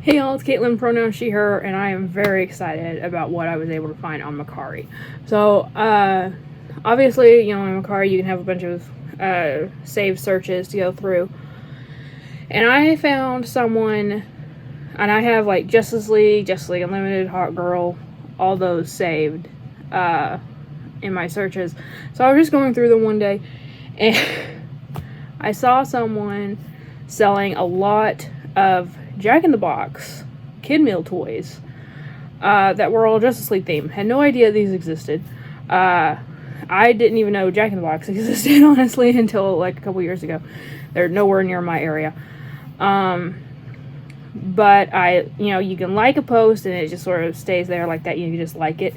Hey y'all, it's Caitlyn, pronoun she, her, and I am very excited about what I was able to find on Mercari. So, obviously, you know, on Mercari you can have a bunch of saved searches to go through. And I found someone, and I have like Justice League Unlimited, Hot Girl, all those saved in my searches. So I was just going through them one day, and I saw someone selling a lot of Jack in the Box kid meal toys that were all Justice League themed. Had no idea these existed. I didn't even know Jack in the Box existed, honestly, until like a couple years ago. They're nowhere near my area. But you can like a post and it just sort of stays there like that. You just like it.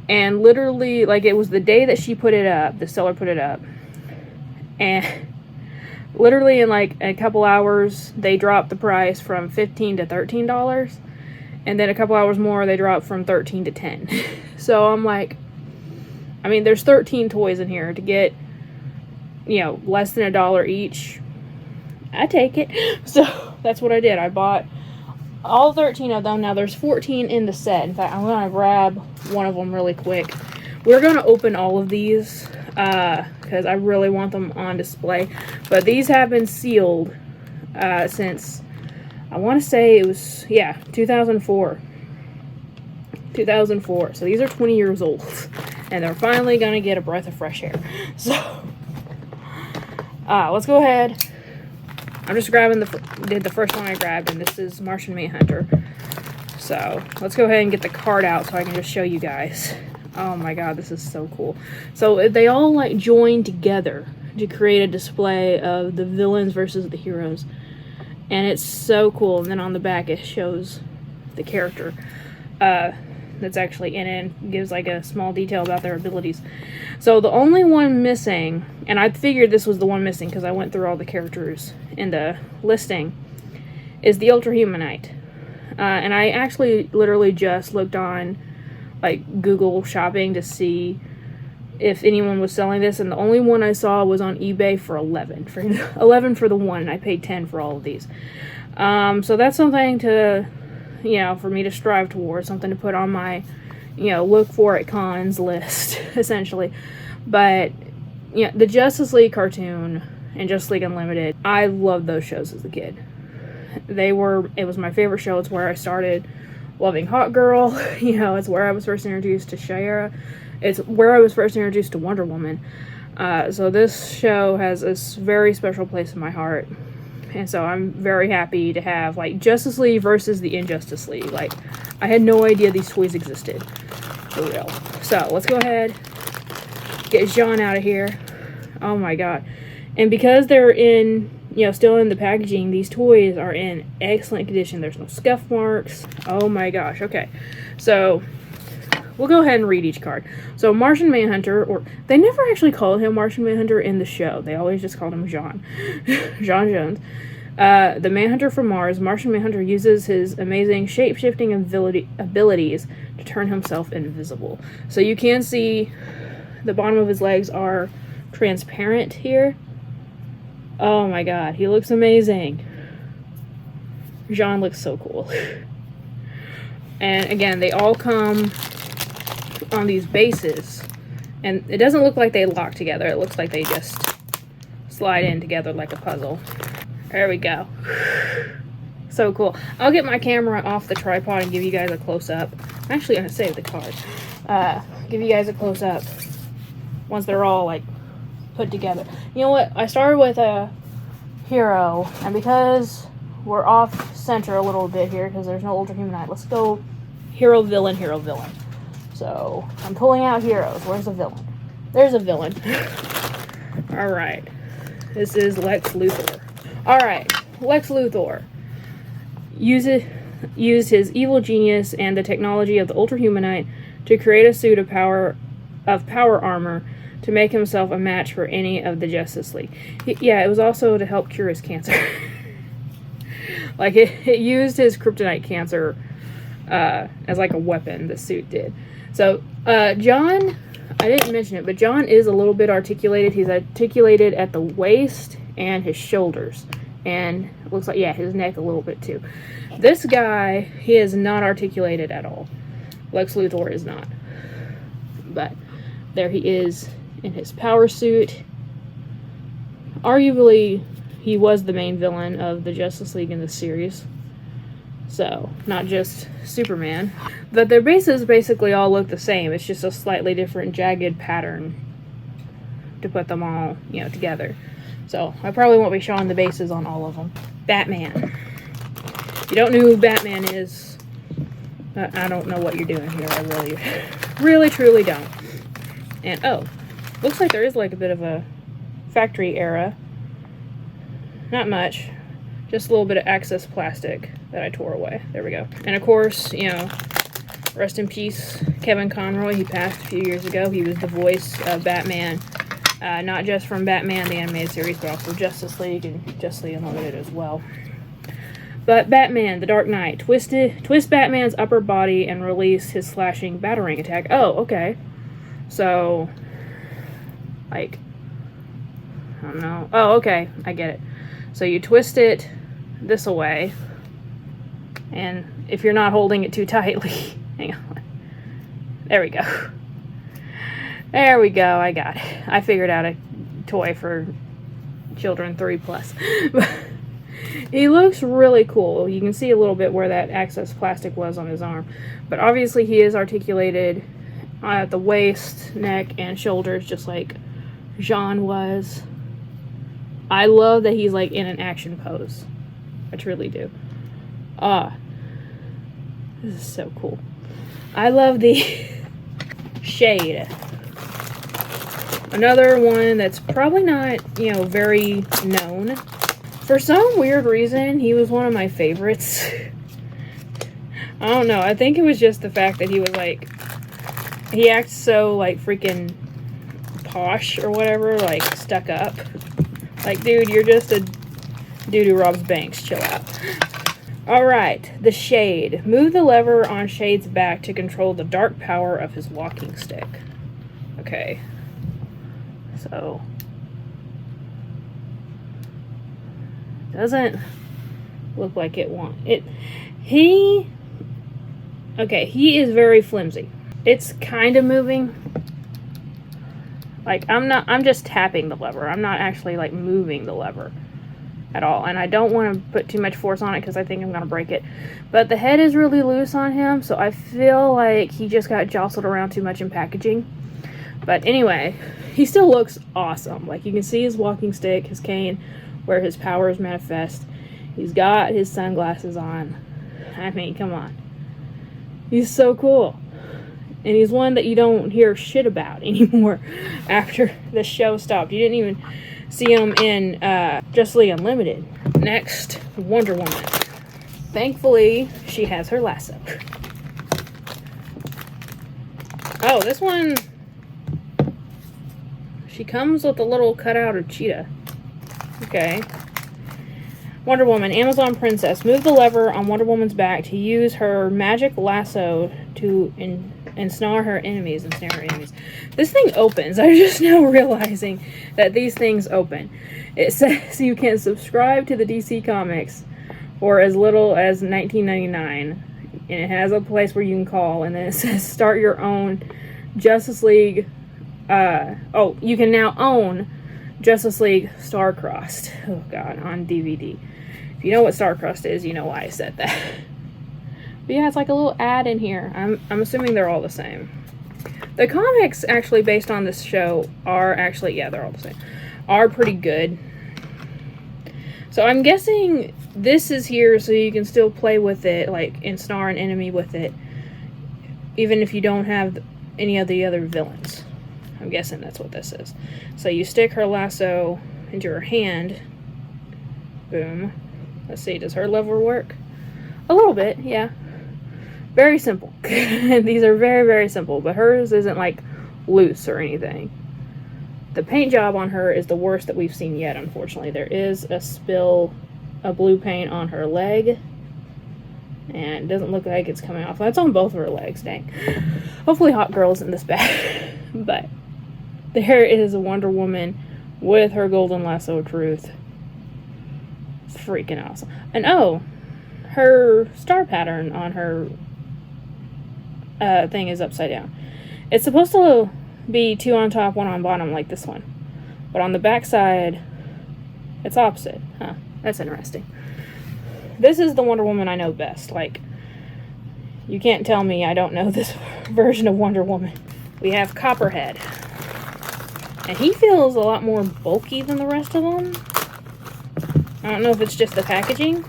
And literally, like, it was the day that she put it up, the seller put it up. And literally in like a couple hours, they dropped the price from $15 to $13. And then a couple hours more, they dropped from $13 to $10. So I'm like, I mean, there's 13 toys in here to get, less than $1 each. I take it. So that's what I did. I bought all 13 of them. Now there's 14 in the set. In fact, I'm going to grab one of them really quick. We're going to open all of these because I really want them on display. But these have been sealed since, I want to say it was, 2004. 2004. So these are 20 years old. And they're finally going to get a breath of fresh air. So, let's go ahead. I'm just grabbing the first one I grabbed, and this is Martian Manhunter. So, let's go ahead and get the card out so I can just show you guys. Oh my god, this is so cool. So, they all, like, join together to create a display of the villains versus the heroes. And it's so cool. And then on the back, it shows the character that's actually in it and gives, like, a small detail about their abilities. So, the only one missing, and I figured this was the one missing because I went through all the characters in the listing, is the Ultra Humanite. And I actually literally just looked on, like, Google Shopping to see if anyone was selling this, and the only one I saw was on eBay for $11. For $11 for the one, and I paid $10 for all of these. So that's something to, for me to strive towards, something to put on my, look for at cons list, essentially. But, the Justice League cartoon and Justice League Unlimited, I loved those shows as a kid. It was my favorite show. It's where I started loving Hot Girl. It's where I was first introduced to Shira. It's where I was first introduced to Wonder Woman. So this show has a very special place in my heart. And so I'm very happy to have, like, Justice League versus the Injustice League. Like, I had no idea these toys existed. For real. So, let's go ahead. Get Jean out of here. Oh my god. And because they're in, still in the packaging, these toys are in excellent condition. There's no scuff marks. Oh my gosh. Okay. So, we'll go ahead and read each card. So, Martian Manhunter, or they never actually called him Martian Manhunter in the show. They always just called him Jean. Jean Jones. The Manhunter from Mars, Martian Manhunter uses his amazing shape-shifting abilities to turn himself invisible. So you can see the bottom of his legs are transparent here. Oh my god, he looks amazing. Jean looks so cool. And again, they all come on these bases. And it doesn't look like they lock together. It looks like they just slide in together like a puzzle. There we go. So cool. I'll get my camera off the tripod and give you guys a close-up. I'm actually going to save the card. Give you guys a close-up once they're all, like, put together. You know what? I started with a hero, and because we're off-center a little bit here, because there's no Ultra Humanite, let's go hero-villain, hero-villain. So, I'm pulling out heroes. Where's the villain? There's a villain. Alright. This is Lex Luthor. Alright. Lex Luthor used his evil genius and the technology of the Ultra Humanite to create a suit of power armor to make himself a match for any of the Justice League. It was also to help cure his cancer. Like, it used his kryptonite cancer as like a weapon, the suit did. So, John, I didn't mention it, but John is a little bit articulated. He's articulated at the waist and his shoulders. And it looks like, yeah, his neck a little bit too. This guy, he is not articulated at all. Lex Luthor is not. But there he is in his power suit. Arguably, he was the main villain of the Justice League in this series. So, not just Superman. But their bases basically all look the same. It's just a slightly different jagged pattern to put them all, you know, together. So, I probably won't be showing the bases on all of them. Batman. If you don't know who Batman is, I don't know what you're doing here. I really, truly don't. And, oh, looks like there is like a bit of a factory era. Not much. Just a little bit of excess plastic that I tore away. There we go. And of course, you know, rest in peace, Kevin Conroy. He passed a few years ago. He was the voice of Batman. Not just from Batman, the animated series, but also Justice League and Justice League Unlimited as well. But Batman, the Dark Knight. Twist Batman's upper body and release his slashing batarang attack. Oh, okay. So, like, I don't know. Oh, okay. I get it. So you twist it this away, and if you're not holding it too tightly, hang on. There we go. There we go. I got it. I figured out a toy for children 3+. He looks really cool. You can see a little bit where that excess plastic was on his arm, but obviously he is articulated at the waist, neck, and shoulders, just like Jean was. I love that he's like in an action pose. I truly do. This is so cool. I love the shade. Another one that's probably not, you know, very known. For some weird reason, he was one of my favorites. I don't know. I think it was just the fact that he was like, he acts so like freaking posh or whatever, like stuck up. Like, dude, you're just a dude who robs banks. Chill out. Alright, the Shade. Move the lever on Shade's back to control the dark power of his walking stick. Okay. So. Doesn't look like it Okay, he is very flimsy. It's kind of moving. Like, I'm just tapping the lever. I'm not actually, like, moving the lever at all. And I don't want to put too much force on it because I think I'm going to break it. But the head is really loose on him, so I feel like he just got jostled around too much in packaging. But anyway, he still looks awesome. Like, you can see his walking stick, his cane, where his powers manifest. He's got his sunglasses on. I mean, come on. He's so cool. And he's one that you don't hear shit about anymore after the show stopped. You didn't even see him in Justice League Unlimited. Next, Wonder Woman. Thankfully, she has her lasso. Oh, this one, she comes with a little cutout of cheetah. Okay. Wonder Woman, Amazon Princess. Move the lever on Wonder Woman's back to use her magic lasso to ensnare her enemies. This thing opens. I'm just now realizing that these things open. It says you can subscribe to the DC Comics for as little as $19.99. And it has a place where you can call. And then it says start your own Justice League. You can now own Justice League Starcrossed. Oh god, on DVD. If you know what Starcrossed is, you know why I said that. But yeah, it's like a little ad in here. I'm assuming they're all the same. The comics actually based on this show are actually, yeah, they're all the same. Are pretty good. So I'm guessing this is here so you can still play with it, like ensnare an enemy with it, even if you don't have any of the other villains. I'm guessing that's what this is. So you stick her lasso into her hand. Boom. Let's see, does her lever work? A little bit, yeah. Very simple. These are very, very simple, but hers isn't like loose or anything. The paint job on her is the worst that we've seen yet, unfortunately. There is a spill of blue paint on her leg, and it doesn't look like it's coming off. That's on both of her legs, dang. Hopefully Hot Girl isn't this bad. But there is a Wonder Woman with her golden lasso of truth. freaking awesome. And oh, her star pattern on her thing is upside down. It's supposed to be 2 on top, 1 on bottom like this one. But on the back side, it's opposite. Huh, that's interesting. This is the Wonder Woman I know best. Like, you can't tell me I don't know this version of Wonder Woman. We have Copperhead. And he feels a lot more bulky than the rest of them. I don't know if it's just the packaging.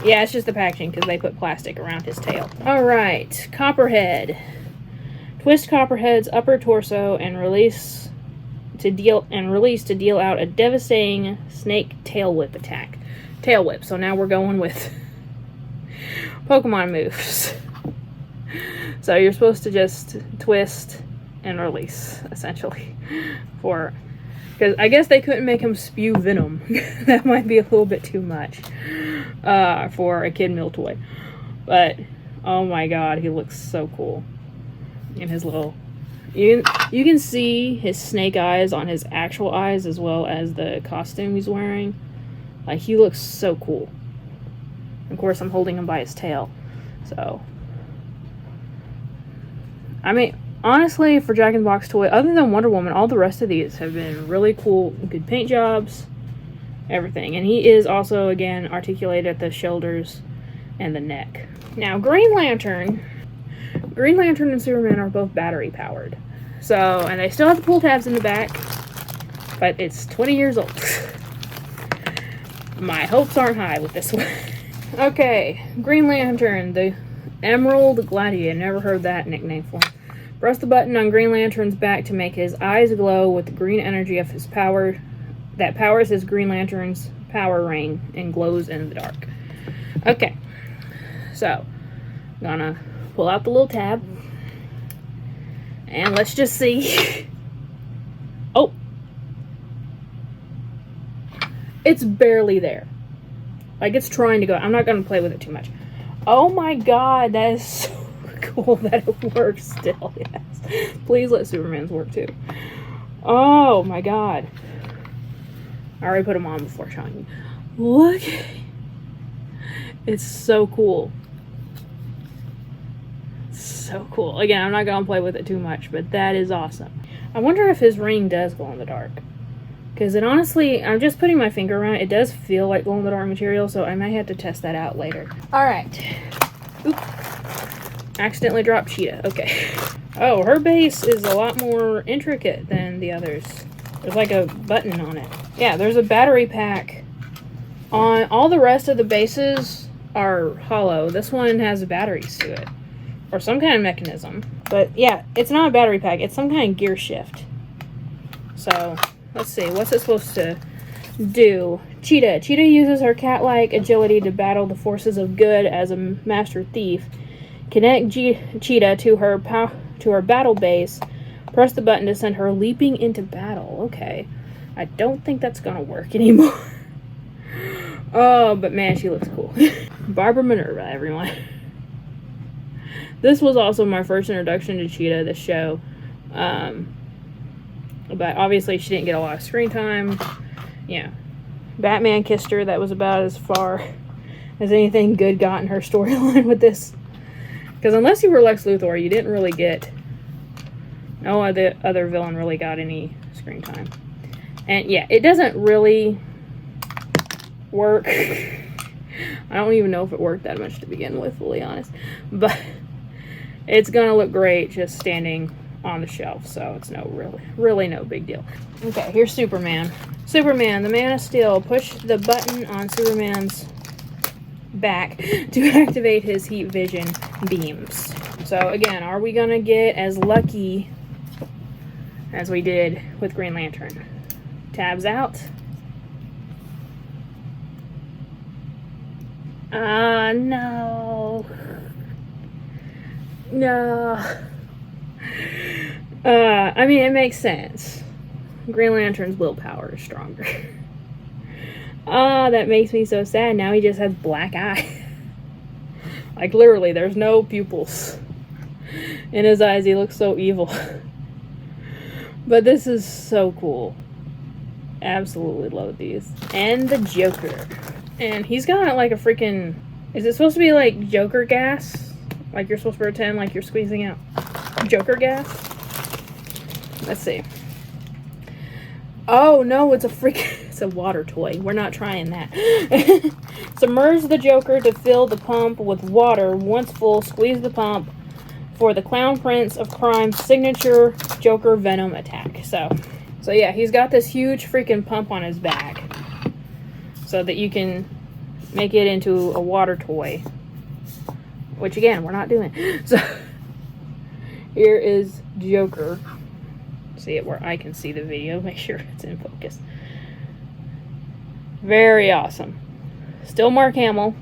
Yeah, it's just the packaging because they put plastic around his tail. Alright, Copperhead. Twist Copperhead's upper torso and release to deal out a devastating snake tail whip attack. Tail whip. So now we're going with Pokemon moves. So you're supposed to just twist and release, essentially. Because I guess they couldn't make him spew venom. That might be a little bit too much for a kid meal toy. But, oh my god, he looks so cool. In his little... You can see his snake eyes on his actual eyes as well as the costume he's wearing. Like, he looks so cool. Of course, I'm holding him by his tail. So... I mean, honestly, for Jack in the Box toy, other than Wonder Woman, all the rest of these have been really cool, good paint jobs, everything. And he is also, again, articulated at the shoulders and the neck. Now, Green Lantern and Superman are both battery powered. So, and they still have the pull tabs in the back, but it's 20 years old. My hopes aren't high with this one. Okay, Green Lantern, the Emerald Gladiator. Never heard that nickname for him. Press the button on Green Lantern's back to make his eyes glow with the green energy of his power that powers his Green Lantern's power ring and glows in the dark. Okay, so gonna pull out the little tab and let's just see. Oh, it's barely there. Like, it's trying to go. I'm not gonna play with it too much. Oh my god, that is so cool that it works still. Yes. Please let Superman's work too. Oh my god. I already put him on before showing you. Look. It's so cool. So cool. Again, I'm not going to play with it too much, but that is awesome. I wonder if his ring does glow in the dark. Because it honestly, I'm just putting my finger around it. It does feel like glow in the dark material, so I might have to test that out later. Alright. Oop. Accidentally dropped Cheetah. Okay. Oh, her base is a lot more intricate than the others. There's like a button on it. Yeah, there's a battery pack. On all the rest of the bases are hollow. This one has batteries to it. Or some kind of mechanism. But yeah, it's not a battery pack. It's some kind of gear shift. So, let's see. What's it supposed to do? Cheetah. Cheetah uses her cat-like agility to battle the forces of good as a master thief. Connect Cheetah to her battle base. Press the button to send her leaping into battle. Okay. I don't think that's gonna work anymore. Oh, but man, she looks cool. Barbara Minerva, everyone. This was also my first introduction to Cheetah, this show. But obviously she didn't get a lot of screen time. Yeah. Batman kissed her. That was about as far as anything good got in her storyline with this. Because unless you were Lex Luthor, you didn't really get... No other villain really got any screen time. And yeah, it doesn't really work. I don't even know if it worked that much to begin with, fully honest. But it's gonna look great just standing on the shelf, so it's really no big deal. Okay, here's Superman. Superman, the Man of Steel. Push the button on Superman's back to activate his heat vision beams. So again, are we gonna get as lucky as we did with Green Lantern? Tabs out. No. No. I mean, it makes sense. Green Lantern's willpower is stronger. That makes me so sad. Now he just has black eye. Like, literally, there's no pupils in his eyes. He looks so evil. But this is so cool. Absolutely love these. And the Joker. And he's got like a freaking... Is it supposed to be like Joker gas? Like you're supposed to pretend like you're squeezing out Joker gas? Let's see. Oh no, it's a freaking... It's a water toy. We're not trying that. Submerge the Joker to fill the pump with water. Once full, squeeze the pump for the Clown Prince of Crime's signature Joker Venom attack. So yeah, he's got this huge freaking pump on his back so that you can make it into a water toy. Which again, we're not doing. So here is Joker. See it where I can see the video. Make sure it's in focus. Very awesome. Still Mark Hamill.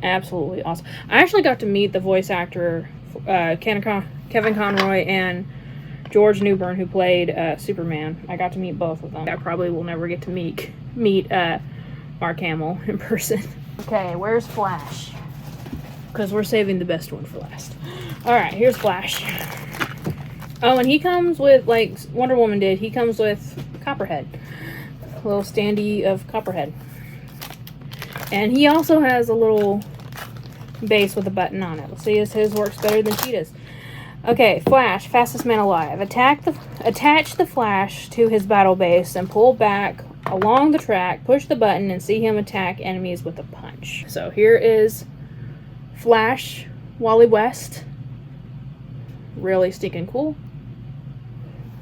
Absolutely awesome. I actually got to meet the voice actor Kevin Conroy and George Newbern, who played Superman. I got to meet both of them. I probably will never get to meet Mark Hamill in person. Okay, where's Flash? Because we're saving the best one for last. Alright, here's Flash. Oh, and he comes with, like Wonder Woman did, he comes with Copperhead. A little standee of Copperhead. And he also has a little base with a button on it. Let's see if his works better than Cheetah's. Okay, Flash, fastest man alive. Attach the Flash to his battle base and pull back along the track. Push the button and see him attack enemies with a punch. So here is Flash, Wally West. Really stinking cool.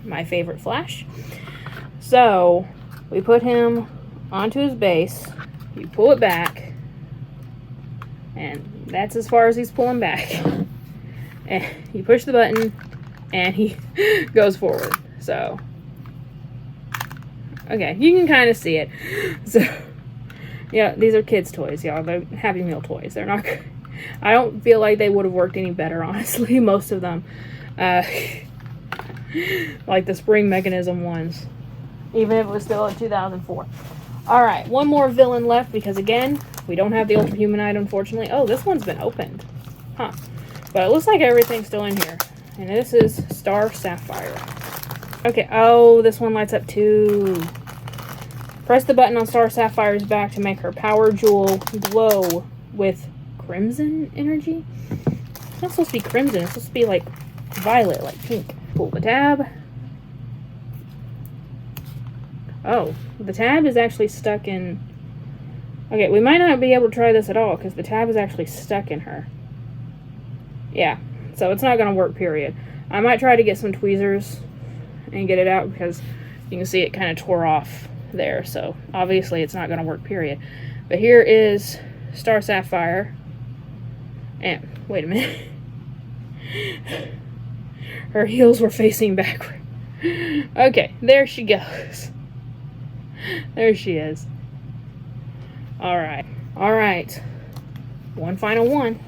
My favorite Flash. So we put him onto his base. You pull it back. And that's as far as he's pulling back. And you push the button. And he goes forward. So. Okay, you can kind of see it. So. Yeah, these are kids' toys, y'all. They're Happy Meal toys. They're not... I don't feel like they would have worked any better, honestly. Most of them. Like the spring mechanism ones. Even if it was still in 2004. Alright, one more villain left because, again, we don't have the Ultra Humanite, unfortunately. Oh, this one's been opened. Huh. But it looks like everything's still in here. And this is Star Sapphire. Okay, oh, this one lights up too. Press the button on Star Sapphire's back to make her power jewel glow with crimson energy? It's not supposed to be crimson, it's supposed to be like violet, like pink. Pull the tab. Oh, the tab is actually stuck in... Okay, we might not be able to try this at all because the tab is actually stuck in her. Yeah, so it's not going to work, period. I might try to get some tweezers and get it out because you can see it kind of tore off there. So obviously it's not going to work, period. But here is Star Sapphire. And, wait a minute. Her heels were facing backward. Okay, there she goes. There she is. Alright. Alright. One final one.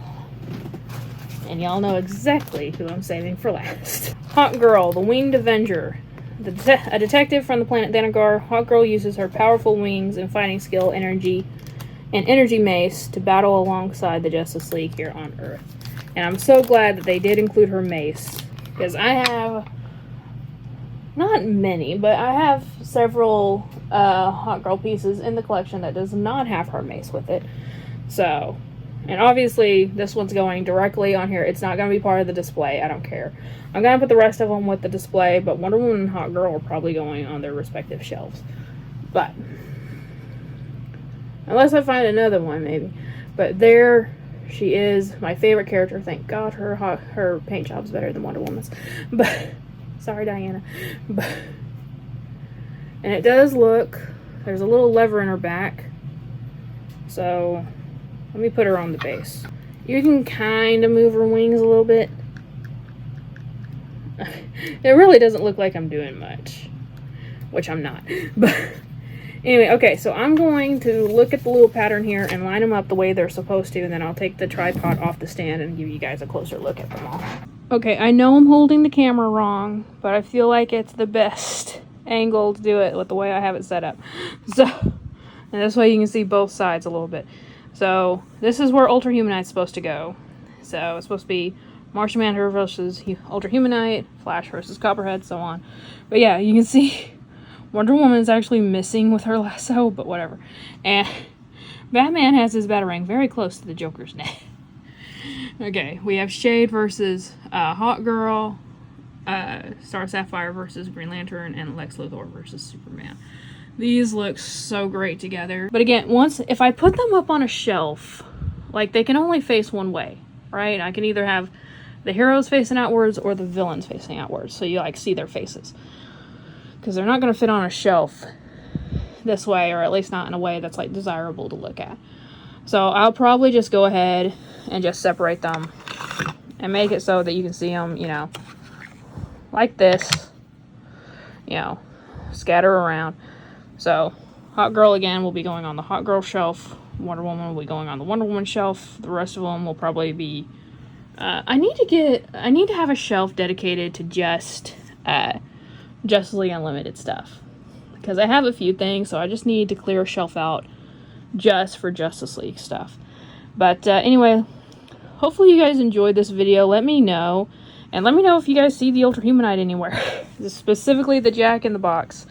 And y'all know exactly who I'm saving for last. Hawk Girl, the Winged Avenger. A detective from the planet Thanagar, Hawk Girl uses her powerful wings and fighting skill, energy mace to battle alongside the Justice League here on Earth. And I'm so glad that they did include her mace. Because I have... not many, but I have several Hawk Girl pieces in the collection that does not have her mace with it. So, and obviously this one's going directly on here. It's not going to be part of the display. I don't care. I'm going to put the rest of them with the display, but Wonder Woman and Hawk Girl are probably going on their respective shelves. But, unless I find another one, maybe. But there she is, my favorite character. Thank God her paint job's better than Wonder Woman's. But... sorry, Diana. But, and it does look... there's a little lever in her back. So, let me put her on the base. You can kind of move her wings a little bit. It really doesn't look like I'm doing much. Which I'm not. But, anyway, okay, so I'm going to look at the little pattern here and line them up the way they're supposed to, and then I'll take the tripod off the stand and give you guys a closer look at them all. Okay, I know I'm holding the camera wrong, but I feel like it's the best angle to do it with the way I have it set up. So, and this way you can see both sides a little bit. So, this is where Ultra Humanite's supposed to go. So, it's supposed to be Martian Manhunter versus Ultra Humanite, Flash versus Copperhead, so on. But yeah, you can see Wonder Woman is actually missing with her lasso, but whatever. And Batman has his batarang very close to the Joker's neck. Okay, we have Shade versus Hawk Girl, Star Sapphire versus Green Lantern, and Lex Luthor versus Superman. These look so great together. But again, if I put them up on a shelf, like, they can only face one way, right? I can either have the heroes facing outwards or the villains facing outwards, so you, like, see their faces. Because they're not going to fit on a shelf this way, or at least not in a way that's, like, desirable to look at. So I'll probably just go ahead and just separate them and make it so that you can see them, you know, like this, you know, scatter around. So Hot Girl again will be going on the Hot Girl shelf. Wonder Woman will be going on the Wonder Woman shelf. The rest of them will probably be I need to have a shelf dedicated to just Justice League Unlimited stuff, because I have a few things, so I just need to clear a shelf out just for Justice League stuff. But anyway, hopefully you guys enjoyed this video. Let me know, and let me know if you guys see the Ultra Humanite anywhere. Specifically the Jack in the Box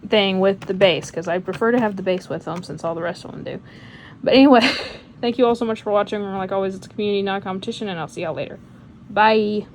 thing with the base, because I prefer to have the base with them since all the rest of them do. But anyway, thank you all so much for watching. Like always, it's a community, not a competition, and I'll see y'all later. Bye!